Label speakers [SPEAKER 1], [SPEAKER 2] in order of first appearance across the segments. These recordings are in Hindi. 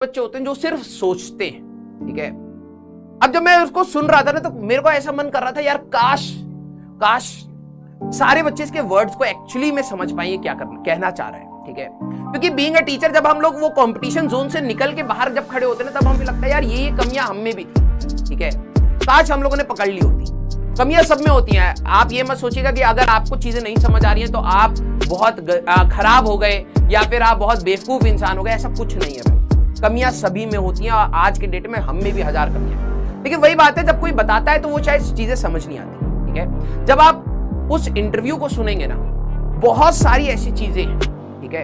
[SPEAKER 1] बच्चे होते हैं जो सिर्फ सोचते हैं, ठीक है। अब जब मैं उसको सुन रहा था ना तो मेरे को ऐसा मन कर रहा था यार काश काश सारे बच्चे इसके वर्ड्स को एक्चुअली में समझ पाए क्या कहना चाह रहा है, ठीक है। क्योंकि बीइंग अ टीचर जब हम लोग वो कंपटीशन जोन से निकल के बाहर जब खड़े होते हैं ना तब हमें लगता है यार ये कमियां हम में भी थी, ठीक है। काश हम लोगों ने पकड़ ली होती। कमियां सब में होती हैं। आप ये मत सोचिएगा कि अगर आपको चीजें नहीं समझ आ रही हैं तो आप बहुत खराब हो गए या फिर आप बहुत बेवकूफ इंसान हो गए, ऐसा कुछ नहीं है भाई। कमियां सभी में होती हैं और आज के डेट में हम में भी हजार कमियां हैं। लेकिन वही बात है जब कोई बताता है तो वो शायद चीजें समझ नहीं आती, ठीक है। जब आप उस इंटरव्यू को सुनेंगे ना बहुत सारी ऐसी चीजें हैं, ठीक है।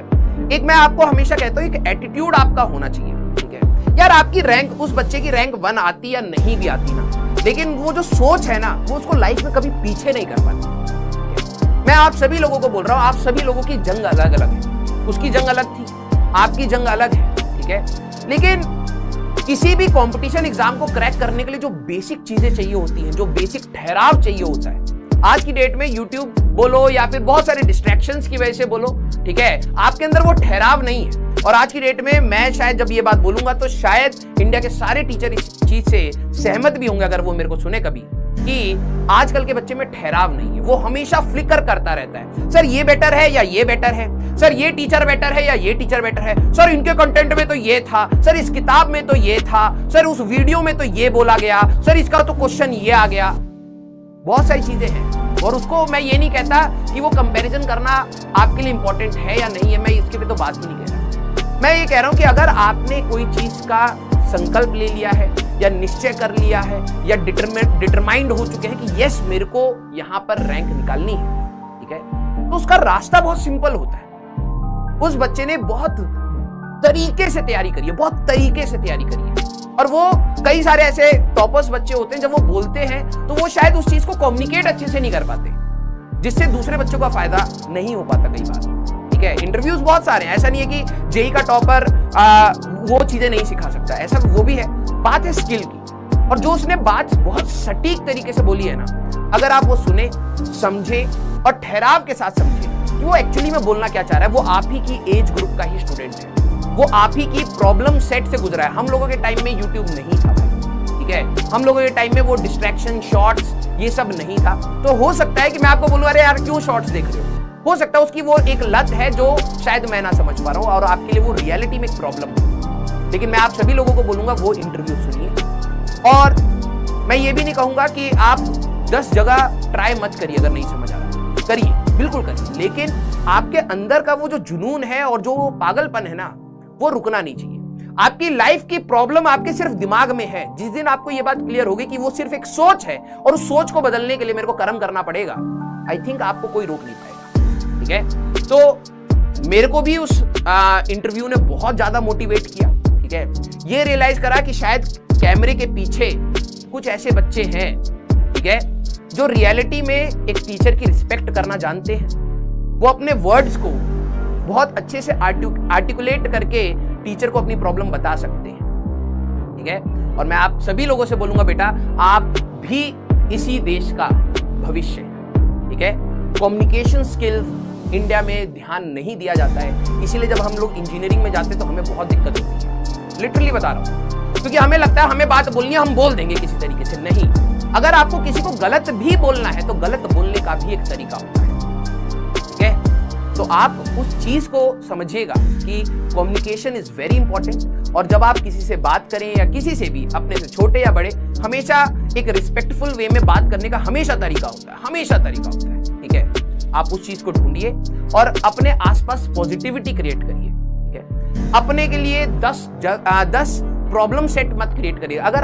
[SPEAKER 1] एक मैं आपको हमेशा कहता हूं एक एटीट्यूड आपका होना चाहिए, ठीक है। यार आपकी रैंक उस बच्चे की रैंक 1 आती या नहीं भी आती ना, लेकिन वो जो सोच है ना वो उसको लाइफ में कभी पीछे नहीं कर पाती। मैं आप सभी लोगों को बोल रहा हूं, आप सभी लोगों की जंग अलग अलग है। उसकी जंग अलग थी, आपकी जंग अलग है, ठीक है। लेकिन किसी भी कंपटीशन एग्जाम को क्रैक करने के लिए जो बेसिक चीजें चाहिए होती हैं, जो बेसिक ठहराव चाहिए होता है, आज की डेट में यूट्यूब बोलो या फिर बहुत सारे डिस्ट्रैक्शंस की वजह से बोलो, ठीक है, आपके अंदर वो ठहराव नहीं है। और आज की डेट में मैं शायद जब ये बात बोलूंगा तो शायद इंडिया के सारे टीचर इस चीज से सहमत भी होंगे अगर वो मेरे को सुने कभी, कि आजकल के बच्चे में ठहराव नहीं है। वो हमेशा फ्लिकर करता रहता है, सर ये बेटर है या ये बेटर है, सर ये टीचर बेटर है या ये टीचर बेटर है, सर इनके कंटेंट में तो ये था, सर इस किताब में तो ये था, सर उस वीडियो में तो ये बोला गया, सर इसका तो क्वेश्चन ये आ गया। बहुत सारी चीजें हैं और उसको मैं ये नहीं कहता कि वो कंपैरिजन करना आपके लिए इंपॉर्टेंट है या नहीं है, मैं इसके पे तो बात ही नहीं कह रहा। मैं ये कह रहा हूं कि अगर आपने कोई चीज का संकल्प ले लिया है या निश्चय कर लिया है या डिटरमाइंड हो चुके हैं कि यस मेरे को यहां पर रैंक निकालनी है, ठीक है, तो उसका रास्ता बहुत सिंपल होता है। उस बच्चे ने बहुत तरीके से तैयारी करी है, बहुत तरीके से तैयारी करी है। और वो कई सारे ऐसे टॉपर्स बच्चे होते हैं जब वो बोलते हैं तो वो शायद उस चीज को कम्युनिकेट अच्छे से नहीं कर पाते, जिससे दूसरे बच्चों का फायदा नहीं हो पाता कई बार, ठीक है। इंटरव्यूज बहुत सारे हैं, ऐसा नहीं है कि जेई का टॉपर वो चीजें नहीं सिखा सकता, ऐसा वो भी है। बात है स्किल की, और जो उसने बात बहुत सटीक तरीके से बोली है ना, अगर आप वो सुने, समझे और ठहराव के साथ समझे कि वो एक्चुअली में बोलना क्या चाह रहा है, वो आप ही की एज ग्रुप का ही स्टूडेंट है, वो आप ही की प्रॉब्लम सेट से गुजरा है। हम लोगों के टाइम में यूट्यूब नहीं था, ठीक है, हम लोगों के टाइम में वो डिस्ट्रैक्शन शॉर्ट्स ये सब नहीं था। तो हो सकता है कि मैं आपको बोलूं अरे यार क्यों शॉर्ट्स देख रहे हो सकता है उसकी वो एक लत है जो शायद मैं ना समझ पा रहा हूं और आपके लिए वो रियलिटी में एक प्रॉब्लम हो। लेकिन मैं आप सभी लोगों को बोलूंगा वो इंटरव्यू सुनिए। और मैं ये भी नहीं कहूंगा कि आप 10 जगह ट्राई मत करिए, अगर नहीं समझ आ रहा करिए, बिल्कुल करिए, लेकिन आपके अंदर का वो जो जुनून है और जो पागलपन है ना वो रुकना नहीं चाहिए। आपकी लाइफ की प्रॉब्लम आपके सिर्फ दिमाग में है। जिस दिन आपको ये बात क्लियर होगी कि वो सिर्फ एक सोच है और उस सोच को बदलने के लिए मेरे को कर्म करना पड़ेगा, आई थिंक आपको कोई रोक नहीं पाएगा, ठीक है। तो मेरे को भी उस इंटरव्यू ने बहुत ज्यादा मोटिवेट किया, ठीक है। ये रियलाइज करा कि शायद कैमरे के पीछे कुछ ऐसे बच्चे हैं, ठीक है, जो रियलिटी में एक टीचर की रिस्पेक्ट करना जानते हैं। वो अपने वर्ड्स को बहुत अच्छे से आर्टिकुलेट करके टीचर को अपनी प्रॉब्लम बता सकते हैं, ठीक है। और मैं आप सभी लोगों से बोलूंगा बेटा आप भी इसी देश का भविष्य है, ठीक है। कम्युनिकेशन स्किल्स इंडिया में ध्यान नहीं दिया जाता है, इसीलिए जब हम लोग इंजीनियरिंग में जाते हैं तो हमें बहुत दिक्कत होती है, लिटरली बता रहा हूं। क्योंकि हमें लगता है हमें बात बोलनी है, हम बोल देंगे किसी तरीके से। नहीं, अगर आपको किसी को गलत भी बोलना है तो गलत बोलने का भी एक तरीका होता है, ठीक है। तो आप उस चीज को समझिएगा कि कम्युनिकेशन इज वेरी इंपॉर्टेंट। और जब आप किसी से बात करें या किसी से भी, अपने से छोटे या बड़े, हमेशा एक रिस्पेक्टफुल वे में बात करने का हमेशा तरीका होता है, हमेशा तरीका होता है, ठीक है। आप उस चीज को ढूंढिए और अपने आसपास पॉजिटिविटी क्रिएट करिए, ठीक है। अपने के लिए 10 प्रॉब्लम सेट मत क्रिएट करिए। अगर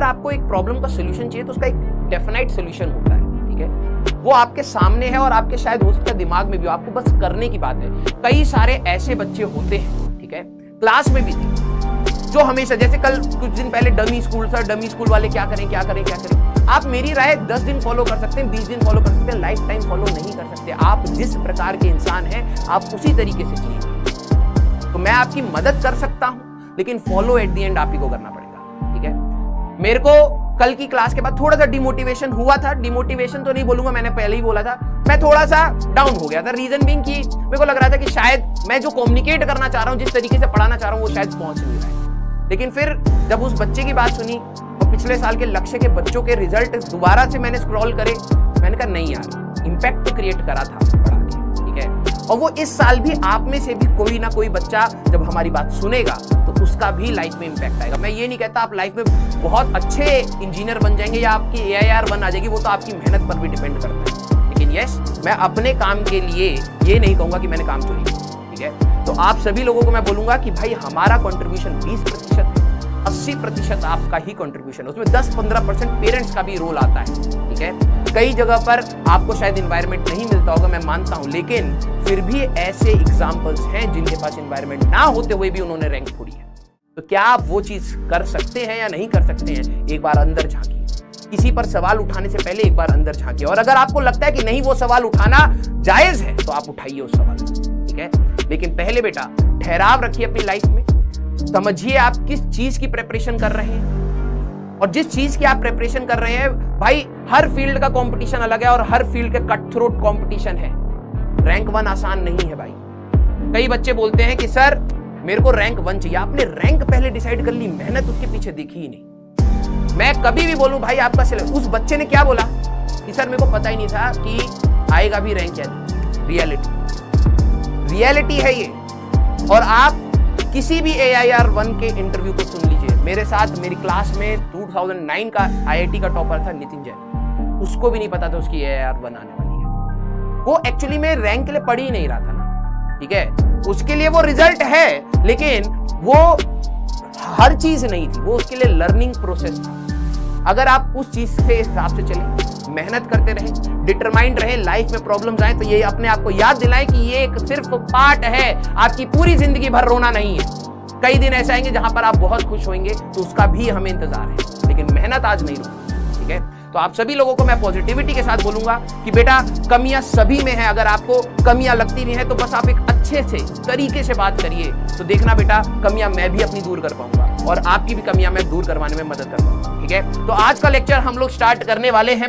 [SPEAKER 1] आपको एक प्रॉब्लम का सोल्यूशन चाहिए तो उसका एक डेफिनेट सोल्यूशन होता है, ठीक है। वो आपके सामने है और आपके शायद हो सकता है दिमाग में भी, आपको बस करने की बात है। कई सारे ऐसे बच्चे होते हैं, ठीक है, क्लास में भी थे, जो हमेशा, जैसे कल कुछ दिन पहले dummy school, sir dummy school वाले क्या करें क्या करें क्या करें। आप मेरी राय 10 दिन फॉलो कर सकते हैं, 20 दिन फॉलो कर सकते हैं, लाइफ टाइम फॉलो नहीं कर सकते। आप जिस प्रकार के इंसान हैं आप उसी तरीके से जिएंगे। तो मैं आपकी मदद कर सकता हूं लेकिन फॉलो एट द एंड आप ही को करना पड़ेगा, ठीक है। मेरे को कल की क्लास के बाद थोड़ा सा डिमोटिवेशन हुआ था। डिमोटिवेशन तो नहीं बोलूंगा, मैंने पहले ही बोला था, मैं थोड़ा सा डाउन हो गया था। रीजन बीइंग कि मेरे को लग रहा था कि शायद मैं जो कम्युनिकेट करना चाह रहा हूं, जिस तरीके से पढ़ाना चाह रहा हूं, वो शायद पहुंच नहीं रहा है। लेकिन फिर जब उस बच्चे की बात सुनी और पिछले साल के लक्ष्य के बच्चों के रिजल्ट दोबारा से मैंने स्क्रॉल करे, मैंने कहा नहीं यार, इंपैक्ट तो क्रिएट करा था पढ़ा के, ठीक है। और वो इस साल भी आप में से भी कोई ना कोई बच्चा जब हमारी बात सुनेगा तो उसका भी लाइफ में इंपैक्ट आएगा। मैं ये नहीं कहता आप लाइफ में बहुत अच्छे इंजीनियर बन जाएंगे या आपकी AIR बन आ जाएगी, वो तो आपकी मेहनत पर भी डिपेंड करता है। लेकिन यस, मैं अपने काम के लिए ये नहीं कहूंगा कि मैंने काम चोरी किया, ठीक है। तो आप सभी लोगों को मैं बोलूंगा कि भाई हमारा कंट्रीब्यूशन 20% है, 80% आपका ही कंट्रीब्यूशन, उसमें 10-15% पेरेंट्स का भी रोल आता है, ठीक है। कई जगह पर आपको शायद एनवायरनमेंट नहीं मिलता होगा, मैं मानता हूं, लेकिन फिर भी ऐसे एग्जांपल्स हैं जिनके पास एनवायरनमेंट ना होते हुए भी उन्होंने रैंक छोड़ी है। तो क्या आप वो चीज कर सकते हैं या नहीं कर सकते हैं? एक बार अंदर झांकिए, किसी पर सवाल उठाने से पहले एक बार अंदर झांकिए, और अगर आपको लगता है कि नहीं वो सवाल उठाना जायज है तो आप उठाइए उस सवाल, ठीक है। लेकिन पहले बेटा ठहराव रखिए अपनी लाइफ में, समझिए आप किस चीज की प्रिपरेशन कर रहे हैं, और जिस चीज की आप प्रिपरेशन कर रहे हैं भाई, हर फील्ड का कंपटीशन अलग है और हर फील्ड के कट थ्रोट कंपटीशन है। रैंक 1 आसान नहीं है भाई। कई बच्चे बोलते हैं कि सर मेरे को रैंक 1 चाहिए। आपने रैंक पहले डिसाइड कर ली, मेहनत उसके पीछे देखी ही नहीं। मैं कभी भी बोलूं भाई आपका सिलेक्ट, उस बच्चे ने क्या बोला कि सर मेरे को पता ही नहीं था कि आएगा भी रैंक या नहीं। रियलिटी है ये। और आप किसी भी AIR 1 के इंटरव्यू को सुन लीजिए। मेरे साथ मेरी क्लास में 2009 का IIT का टॉपर था नितिन जैन, उसको भी नहीं पता था उसकी AIR 1 आने वाली है। वो एक्चुअली में रैंक के लिए पढ़ ही नहीं रहा था ना, ठीक है। उसके लिए वो रिजल्ट है, लेकिन वो हर चीज नहीं थी, वो उसके लिए लर्निंग प्रोसेस था। अगर आप उस चीज के हिसाब से चलें, मेहनत करते रहें, डिटरमाइंड रहें, लाइफ में प्रॉब्लम्स आए तो ये अपने आप को याद दिलाएं कि ये एक सिर्फ पार्ट है, आपकी पूरी जिंदगी भर रोना नहीं है। कई दिन ऐसे आएंगे जहां पर आप बहुत खुश होंगे, तो उसका भी हमें इंतजार है, लेकिन मेहनत आज नहीं रुकती, ठीक है। तो आप सभी लोगों को मैं पॉजिटिविटी के साथ बोलूंगा कि बेटा कमियां सभी में है, अगर आपको कमियां लगती भी हैं तो बस आप एक अच्छे से तरीके से बात करिए, तो देखना बेटा कमियां मैं भी अपनी दूर कर पाऊंगा और आपकी भी कमियां मैं दूर करवाने में मदद कर पाऊंगा, ठीक है। तो आज का लेक्चर हम लोग स्टार्ट करने वाले हैं।